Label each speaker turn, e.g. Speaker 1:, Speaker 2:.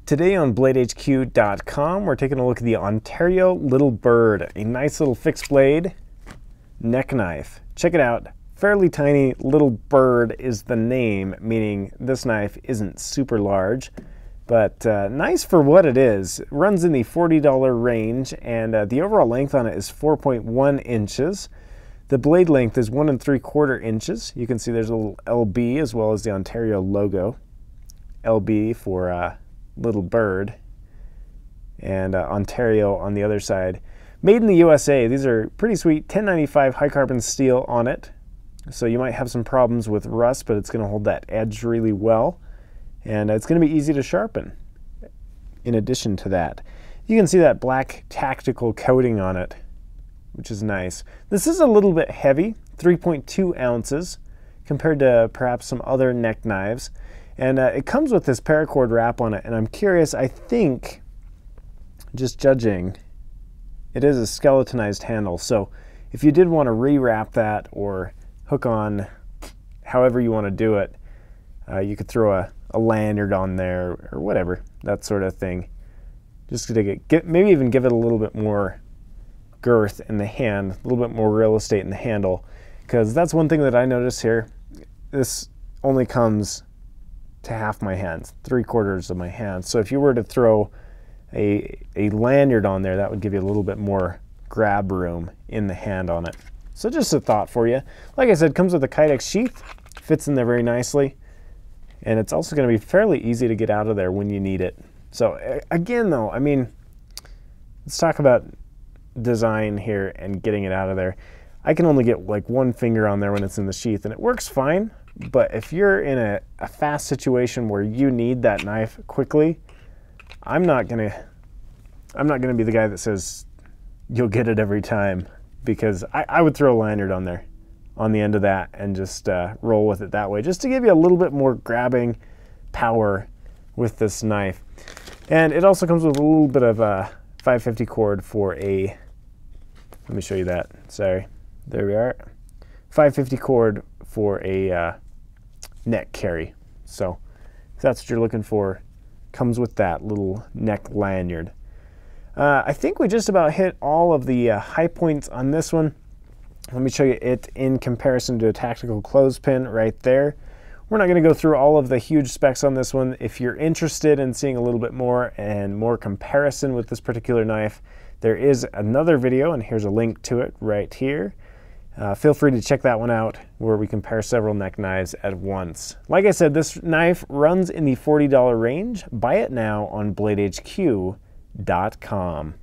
Speaker 1: Today on BladeHQ.com, we're taking a look at the Ontario Little Bird, a nice little fixed blade neck knife. Check it out. Fairly tiny little bird is the name, meaning this knife isn't super large, but nice for what it is. It runs in the $40 range, and the overall length on it is 4.1 inches. The blade length is 1 3/4 inches. You can see there's a little LB as well as the Ontario logo. LB for Little Bird, and Ontario on the other side. Made in the USA. These are pretty sweet 1095 high carbon steel on it, so you might have some problems with rust, but it's going to hold that edge really well, and it's going to be easy to sharpen. In addition to that, you can see that black tactical coating on it, which is nice. This is a little bit heavy, 3.2 ounces compared to perhaps some other neck knives. And it comes with this paracord wrap on it, and I'm curious, I think, just judging, it is a skeletonized handle, so if you did want to rewrap that or hook on however you want to do it, you could throw a lanyard on there or whatever, that sort of thing, just to maybe even give it a little bit more girth in the hand, a little bit more real estate in the handle, because that's one thing that I notice here. This only comes to half my hand, 3/4 of my hand. So if you were to throw a lanyard on there, that would give you a little bit more grab room in the hand on it. So just a thought for you. Like I said, comes with a Kydex sheath, fits in there very nicely, and it's also going to be fairly easy to get out of there when you need it. So again though, I mean, let's talk about design here and getting it out of there. I can only get like one finger on there when it's in the sheath, and it works fine. But if you're in a fast situation where you need that knife quickly, I'm not gonna be the guy that says you'll get it every time, because I would throw a lanyard on there, on the end of that, and just roll with it that way, just to give you a little bit more grabbing power with this knife. And it also comes with a little bit of a 550 cord for a, let me show you that, sorry, there we are, 550 cord for a neck carry. So if that's what you're looking for, comes with that little neck lanyard. I think we just about hit all of the high points on this one. Let me show you it in comparison to a tactical clothespin right there. We're not going to go through all of the huge specs on this one. If you're interested in seeing a little bit more and more comparison with this particular knife, there is another video, and here's a link to it right here. Feel free to check that one out, where we compare several neck knives at once. Like I said, this knife runs in the $40 range. Buy it now on BladeHQ.com.